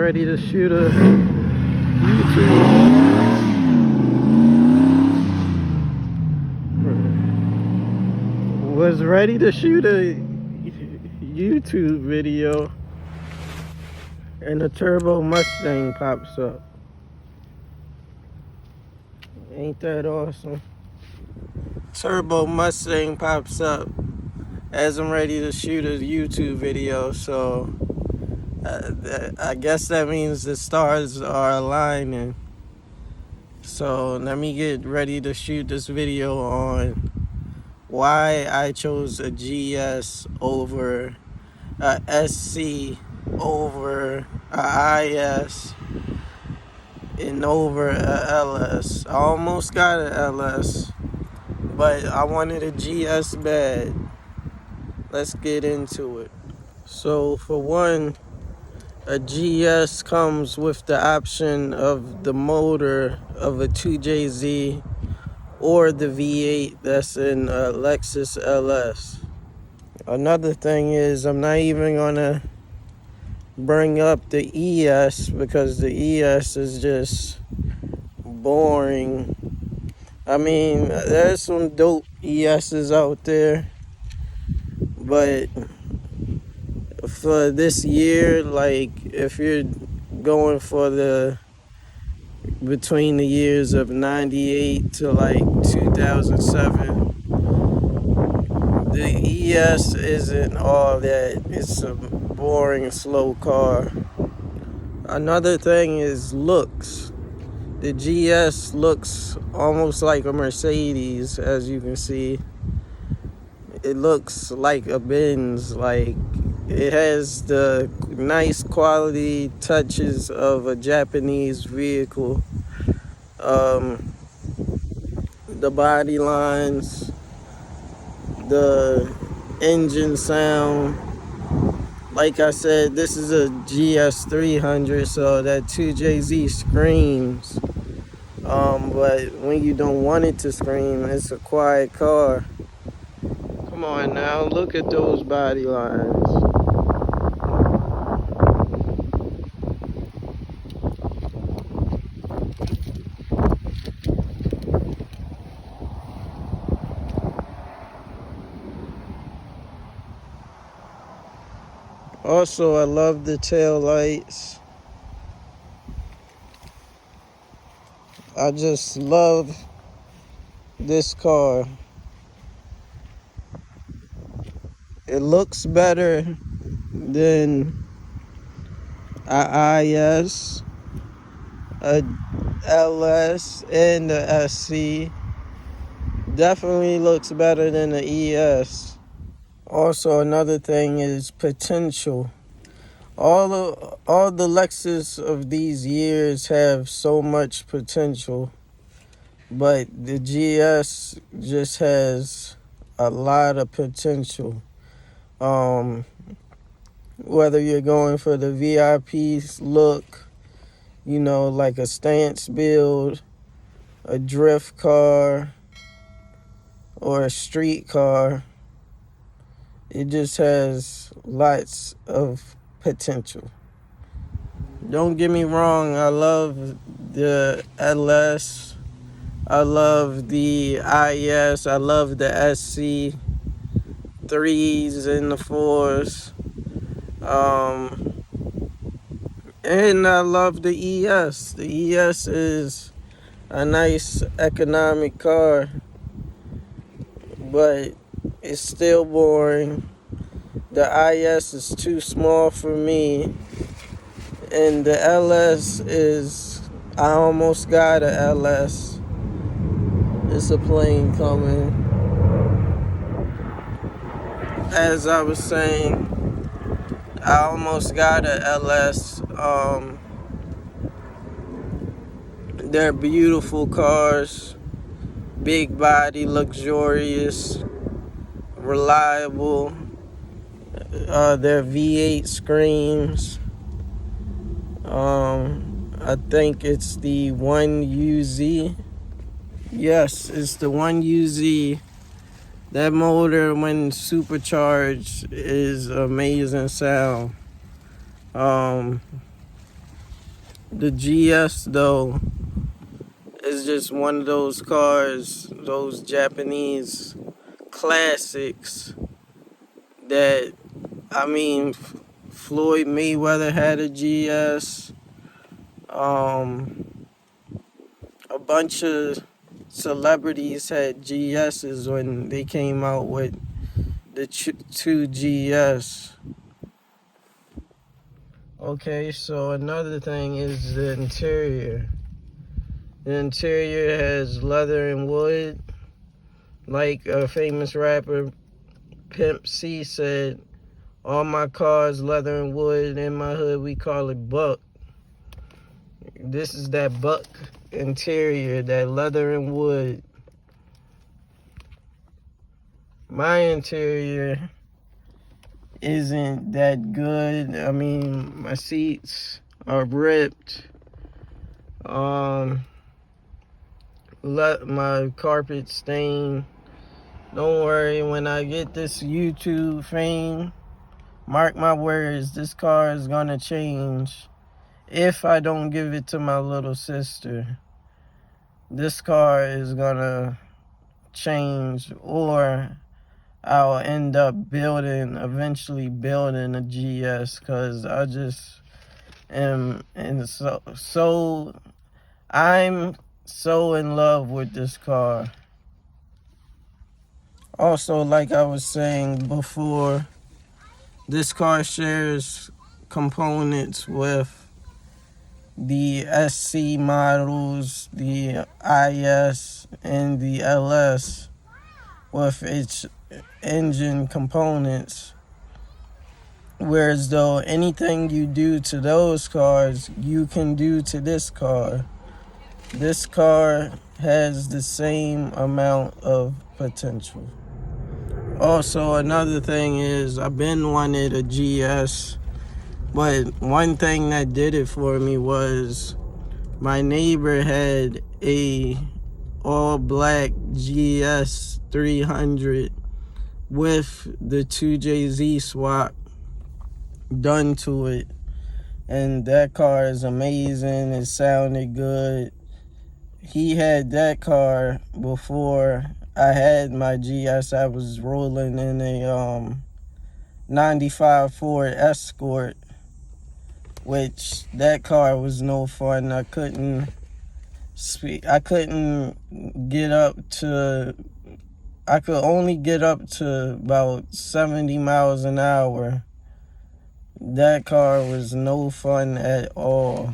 ready to shoot a YouTube. Was ready to shoot a YouTube video, and a turbo Mustang pops up. Ain't that awesome? Turbo Mustang pops up as I'm ready to shoot a YouTube video, so I guess that means the stars are aligning. So let me get ready to shoot this video on why I chose a GS over a SC over a IS and over a LS. I almost got an LS, but I wanted a GS bad. Let's get into it. So for one, a GS comes with the option of the motor of a 2JZ or the V8 that's in a Lexus LS. Another thing is, I'm not even gonna bring up the ES because the ES is just boring. I mean, there's some dope ESs out there, but for this year, like if you're going for the between the years of 98 to like 2007, the ES isn't all that. It's a boring, slow car. Another thing is looks. The GS looks almost like a Mercedes, as you can see. It looks like a Benz. Like it has the nice quality touches of a Japanese vehicle. The body lines, the engine sound. Like I said, this is a GS 300, so that 2JZ screams. But when you don't want it to scream, it's a quiet car. Come on now, look at those body lines. Also, I love the tail lights. I just love this car. It looks better than a IS, a LS, and the SC. Definitely looks better than the ES. Also, another thing is potential. All the Lexus of these years have so much potential, but the GS just has a lot of potential. Whether you're going for the VIP look, you know, like a stance build, a drift car, or a street car, it just has lots of potential. Don't get me wrong, I love the LS, I love the IS, I love the SC 3s and the 4s, and I love the ES. The ES is a nice economic car, but it's still boring. The IS is too small for me, and the LS is, I almost got a LS. It's a plane coming. As I was saying, I almost got a LS. They're beautiful cars, big body, luxurious, reliable. Their V8 screams. I think it's the 1UZ. Yes, it's the 1UZ. That motor, when supercharged, is amazing sound. The GS though is just one of those cars, those Japanese classics that, I mean, Floyd Mayweather had a GS. A bunch of celebrities had GSs when they came out with the 2GS. Okay, so another thing is the interior. The interior has leather and wood. Like a famous rapper, Pimp C, said, all my cars leather and wood. In my hood we call it buck. This is that buck interior, that leather and wood. My interior isn't that good. I mean, my seats are ripped. My carpet stained. Don't worry, when I get this YouTube fame, mark my words, this car is gonna change. If I don't give it to my little sister, this car is gonna change, or I'll end up eventually building a GS, because I just am, and so I'm so in love with this car. Also, like I was saying before, this car shares components with the SC models, the IS, and the LS with its engine components. Whereas though anything you do to those cars, you can do to this car. This car has the same amount of potential. Also, another thing is, I've been wanted a GS, but one thing that did it for me was my neighbor had a all-black GS 300 with the 2JZ swap done to it, and that car is amazing. It sounded good. He had that car before I had my GS. I was rolling in a 95 Ford Escort, which that car was no fun. I couldn't get up to, I could only get up to about 70 miles an hour. That car was no fun at all.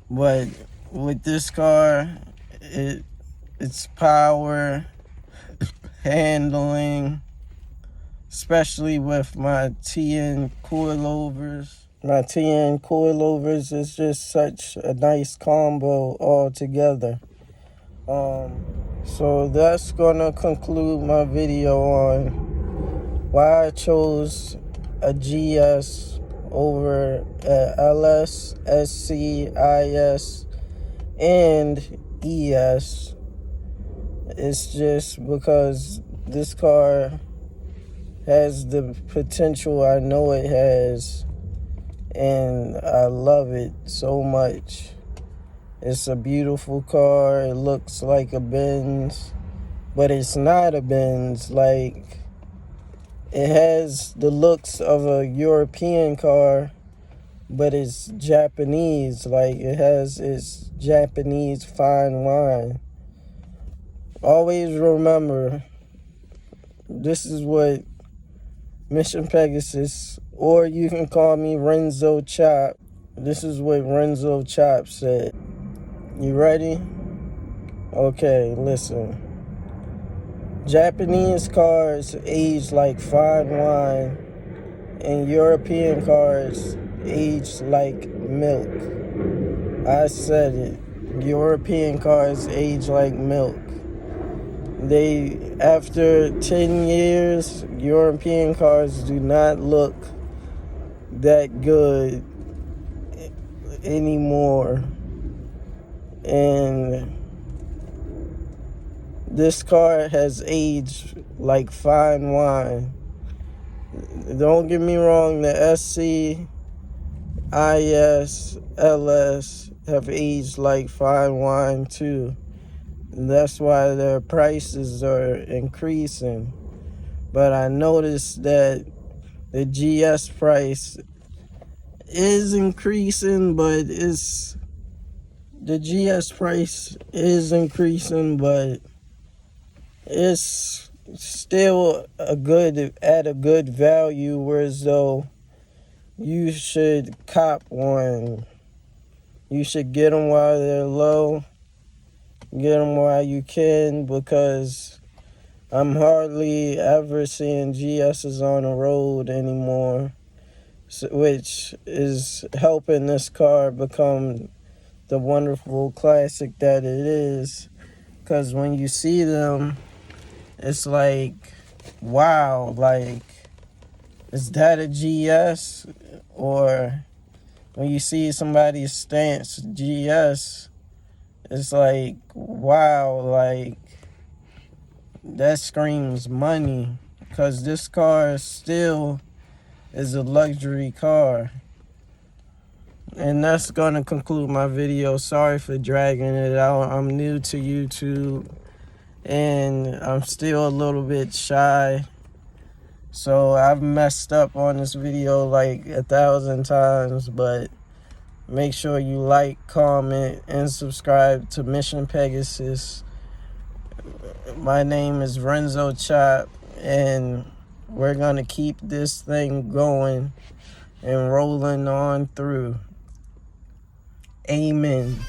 But with this car, its power, handling, especially with my TN coilovers. My TN coilovers is just such a nice combo altogether. So that's gonna conclude my video on why I chose a GS over a LS, SC, IS, and ES. It's just because this car has the potential I know it has, and I love it so much. It's a beautiful car. It looks like a Benz, but it's not a Benz. Like, it has the looks of a European car, but it's Japanese. Like, it has its Japanese fine wine. Always remember, this is what Mission Pegasus, or you can call me Renzo Chop. This is what Renzo Chop said. You ready? Okay, listen. Japanese cars age like fine wine, and European cars age like milk. I said it. European cars age like milk. After 10 years, European cars do not look that good anymore. And this car has aged like fine wine. Don't get me wrong, the SC IS, LS have aged like fine wine too. And that's why their prices are increasing. But I noticed that the GS price is increasing, but the GS price is increasing, but it's still at a good value, whereas though you should cop one. You should get them while they're low. Get them while you can, because I'm hardly ever seeing GSs on the road anymore, which is helping this car become the wonderful classic that it is. Because when you see them, it's like, wow, like, is that a GS? Or when you see somebody's stance GS, it's like, wow, like, that screams money. Because this car still is a luxury car. And that's going to conclude my video. Sorry for dragging it out. I'm new to YouTube, and I'm still a little bit shy. So I've messed up on this video like 1,000 times, but make sure you like, comment, and subscribe to Mission Pegasus. My name is Renzo Chop, and we're going to keep this thing going and rolling on through. Amen.